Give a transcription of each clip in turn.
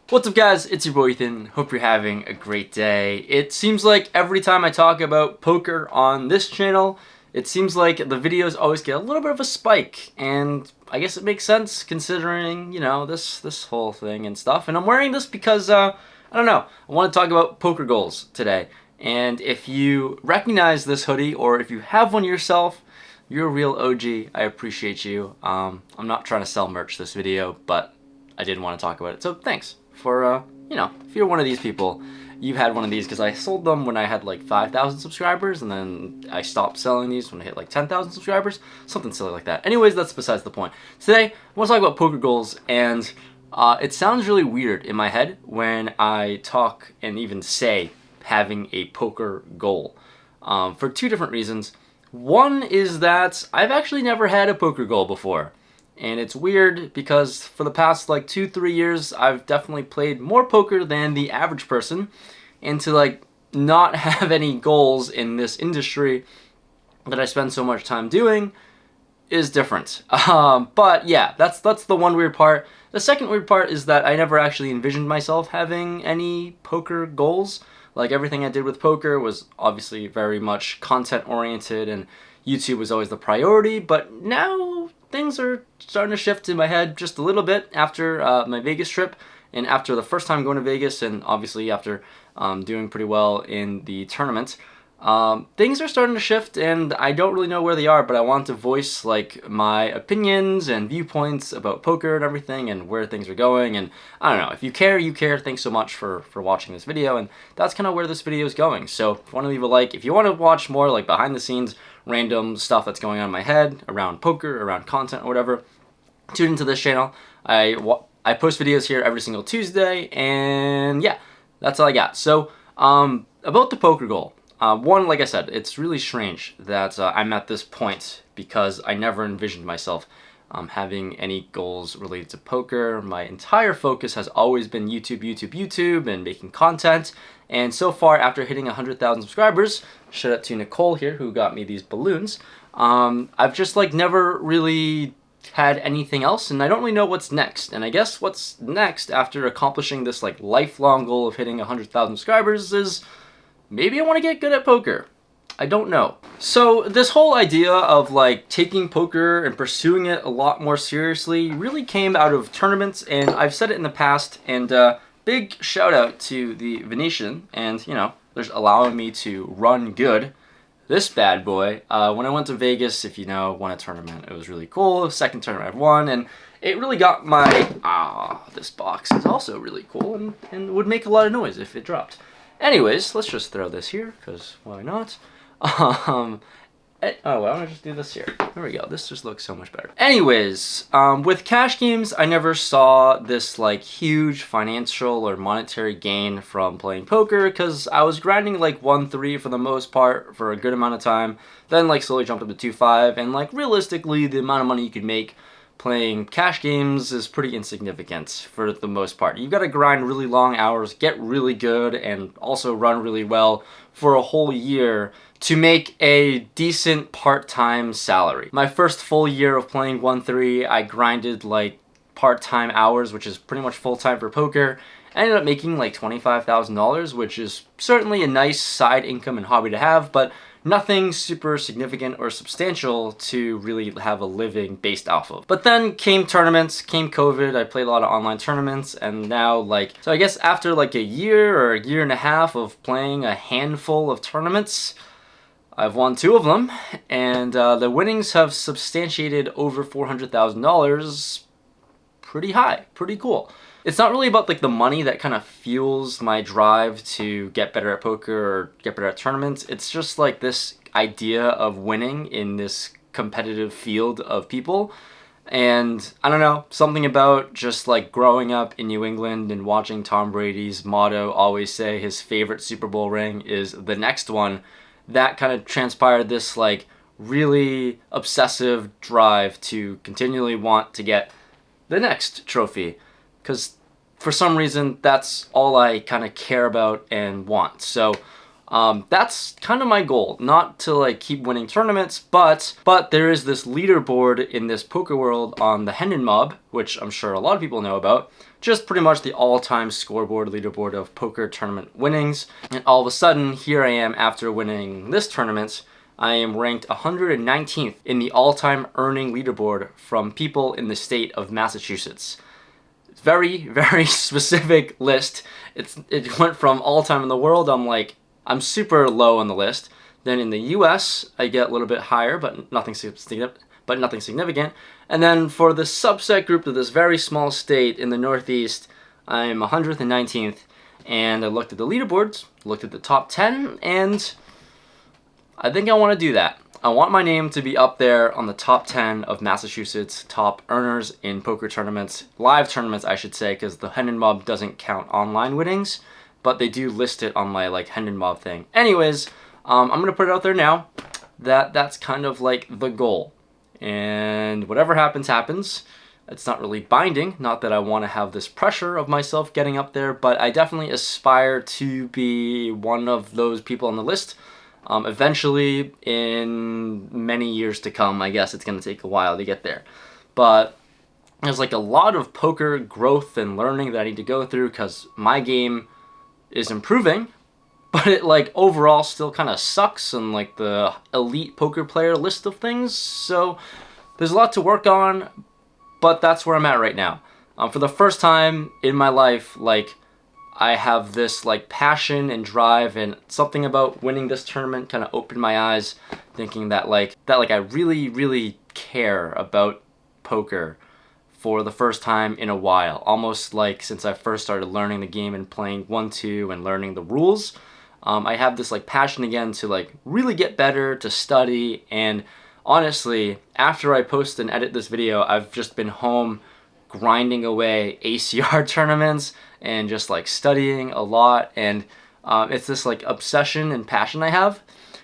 What's up guys, it's your boy Ethan, hope you're having a great day. It seems like every time I talk about poker on this channel, it seems like the videos always get a little bit of a spike, and I guess it makes sense considering, you know, this whole thing and stuff. And I'm wearing this because, I don't know, I want to talk about poker goals today. And if you recognize this hoodie, or if you have one yourself, you're a real OG, I appreciate you. I'm not trying to sell merch this video, but I did want to talk about it, so thanks. For, you know, if you're one of these people, you've had one of these, because I sold them when I had like 5,000 subscribers, and then I stopped selling these when I hit like 10,000 subscribers, something silly like that. Anyways, that's besides the point. Today, I want to talk about poker goals, and it sounds really weird in my head when I talk and even say having a poker goal, for two different reasons. One is that I've actually never had a poker goal before. And it's weird because for the past like 2-3 years, I've definitely played more poker than the average person. And to like not have any goals in this industry that I spend so much time doing is different. But yeah, that's the one weird part. The second weird part is that I never actually envisioned myself having any poker goals. Like everything I did with poker was obviously very much content oriented, and YouTube was always the priority, but now things are starting to shift in my head just a little bit after my Vegas trip, and after the first time going to Vegas, and obviously after doing pretty well in the tournament. Things are starting to shift, and I don't really know where they are, but I want to voice like my opinions and viewpoints about poker and everything and where things are going. And I don't know, if you care, you care. Thanks so much for watching this video, and that's kind of where this video is going. So if you want to leave a like, if you want to watch more like behind the scenes random stuff that's going on in my head around poker, around content or whatever, tune into this channel. I post videos here every single Tuesday, and yeah, that's all I got. So about the poker goal. One, like I said, it's really strange that I'm at this point because I never envisioned myself having any goals related to poker. My entire focus has always been YouTube, and making content. And so far, after hitting 100,000 subscribers, shout out to Nicole here who got me these balloons, I've just like never really had anything else, and I don't really know what's next. And I guess what's next after accomplishing this like lifelong goal of hitting 100,000 subscribers is maybe I want to get good at poker. I don't know. So this whole idea of like taking poker and pursuing it a lot more seriously really came out of tournaments, and I've said it in the past, and big shout out to the Venetian, and you know, there's allowing me to run good this bad boy. When I went to Vegas, if you know, won a tournament, it was really cool. Second tournament I've won, and it really got my, this box is also really cool and would make a lot of noise if it dropped. Anyways, let's just throw this here, because why not? Oh, why don't I just do this here? There we go. This just looks so much better. Anyways, with cash games, I never saw this like huge financial or monetary gain from playing poker, because I was grinding like 1-3 for the most part for a good amount of time. Then like slowly jumped up to 2-5, and like realistically, the amount of money you could make playing cash games is pretty insignificant for the most part. You've got to grind really long hours, get really good, and also run really well for a whole year to make a decent part-time salary. My first full year of playing 1-3, I grinded like part-time hours, which is pretty much full-time for poker. I ended up making like $25,000, which is certainly a nice side income and hobby to have, but nothing super significant or substantial to really have a living based off of. But then came tournaments, came COVID, I played a lot of online tournaments, and now like, so I guess after like a year or a year and a half of playing a handful of tournaments, I've won 2 of them, and the winnings have substantiated over $400,000. Pretty high, pretty cool. It's not really about like the money that kind of fuels my drive to get better at poker or get better at tournaments. It's just like this idea of winning in this competitive field of people. And I don't know, something about just like growing up in New England and watching Tom Brady's motto always say his favorite Super Bowl ring is the next one. That kind of transpired this like really obsessive drive to continually want to get the next trophy, because for some reason that's all I kind of care about and want. So That's kind of my goal, not to like keep winning tournaments, but there is this leaderboard in this poker world on the Hendon Mob, which I'm sure a lot of people know about. Just pretty much the all-time scoreboard leaderboard of poker tournament winnings. And all of a sudden, here I am after winning this tournament. I am ranked 119th in the all-time earning leaderboard from people in the state of Massachusetts. It's very, very specific list. It went from all-time in the world, I'm super low on the list. Then in the US, I get a little bit higher, but nothing significant. And then for the subset group of this very small state in the Northeast, I'm 119th. And I looked at the leaderboards, looked at the top 10, and I think I want to do that. I want my name to be up there on the top 10 of Massachusetts top earners in poker tournaments, live tournaments I should say, because the Hendon Mob doesn't count online winnings, but they do list it on my like Hendon Mob thing. Anyways, I'm going to put it out there now that that's kind of like the goal. And whatever happens, happens. It's not really binding, not that I want to have this pressure of myself getting up there, but I definitely aspire to be one of those people on the list. Eventually, in many years to come. I guess it's going to take a while to get there. But there's like a lot of poker growth and learning that I need to go through because my game is improving, but it like overall still kind of sucks in like the elite poker player list of things. So there's a lot to work on, but that's where I'm at right now. For the first time in my life, like I have this like passion and drive, and something about winning this tournament kind of opened my eyes, thinking that I really, really care about poker for the first time in a while, almost like since I first started learning the game and playing 1-2 and learning the rules. I have this like passion again to like really get better, to study, and honestly, after I post and edit this video, I've just been home grinding away ACR tournaments and just like studying a lot, and it's this like obsession and passion I have.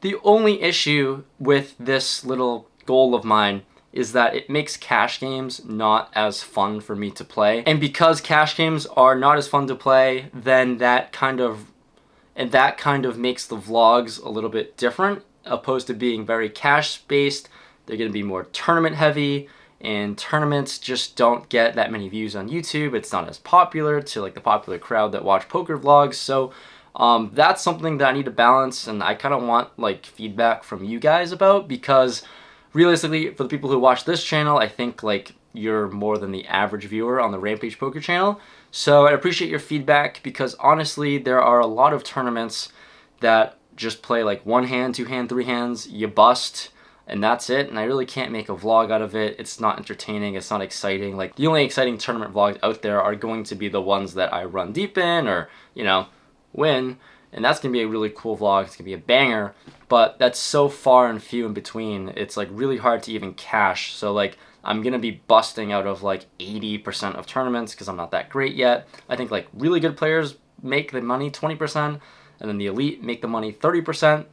The only issue with this little goal of mine is that it makes cash games not as fun for me to play. And because cash games are not as fun to play, then that kind of makes the vlogs a little bit different, opposed to being very cash based. They're going to be more tournament heavy, and tournaments just don't get that many views on YouTube. It's not as popular to like the popular crowd that watch poker vlogs. So that's something that I need to balance, and I kind of want like feedback from you guys about, because realistically, for the people who watch this channel, I think like you're more than the average viewer on the Rampage Poker channel. So I appreciate your feedback, because honestly, there are a lot of tournaments that just play like one hand, two hand, three hands, you bust, and that's it. And I really can't make a vlog out of it. It's not entertaining. It's not exciting. Like the only exciting tournament vlogs out there are going to be the ones that I run deep in or, you know, win. And that's going to be a really cool vlog. It's going to be a banger, but that's so far and few in between. It's like really hard to even cash. So like I'm going to be busting out of like 80% of tournaments because I'm not that great yet. I think like really good players make the money 20%, and then the elite make the money 30%.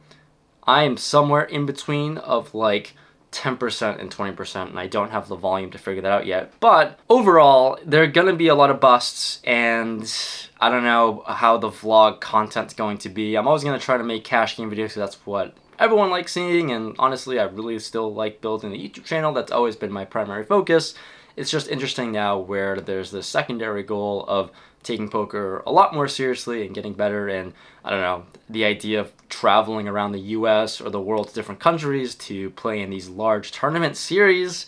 I am somewhere in between of like 10% and 20%, and I don't have the volume to figure that out yet. But overall, there are going to be a lot of busts, and I don't know how the vlog content's going to be. I'm always going to try to make cash game videos because that's what everyone likes seeing, and honestly, I really still like building the YouTube channel. That's always been my primary focus. It's just interesting now where there's this secondary goal of taking poker a lot more seriously and getting better, and I don't know, the idea of traveling around the US or the world to different countries to play in these large tournament series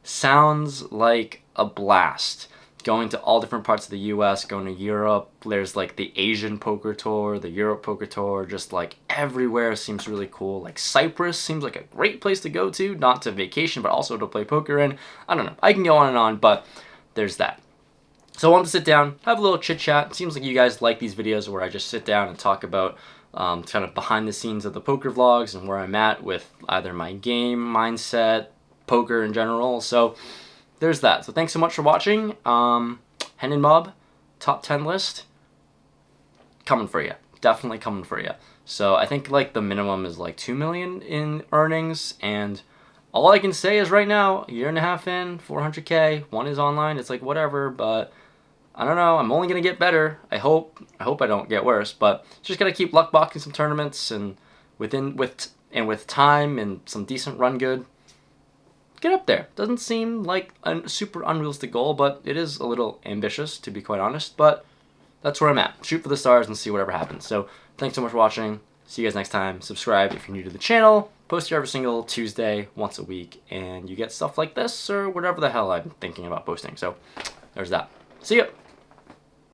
sounds like a blast. Going to all different parts of the US, going to Europe, there's like the Asian poker tour, the Europe poker tour, just like everywhere seems really cool. Like Cyprus seems like a great place to go to, not to vacation, but also to play poker in. I don't know, I can go on and on, but there's that. So I wanted to sit down, have a little chit chat. It seems like you guys like these videos where I just sit down and talk about kind of behind the scenes of the poker vlogs and where I'm at with either my game, mindset, poker in general. So there's that. So thanks so much for watching. Hendon Mob, top 10 list, coming for you. Definitely coming for you. So I think like the minimum is like 2 million in earnings, and all I can say is right now, a year and a half in, 400K, one is online, it's like whatever, but I don't know. I'm only gonna get better. I hope I don't get worse. But just gotta keep luck boxing some tournaments, and with time and some decent run good, get up there. Doesn't seem like a super unrealistic goal, but it is a little ambitious, to be quite honest. But that's where I'm at. Shoot for the stars and see whatever happens. So thanks so much for watching. See you guys next time. Subscribe if you're new to the channel. Post here every single Tuesday, once a week, and you get stuff like this or whatever the hell I'm thinking about posting. So there's that. See ya.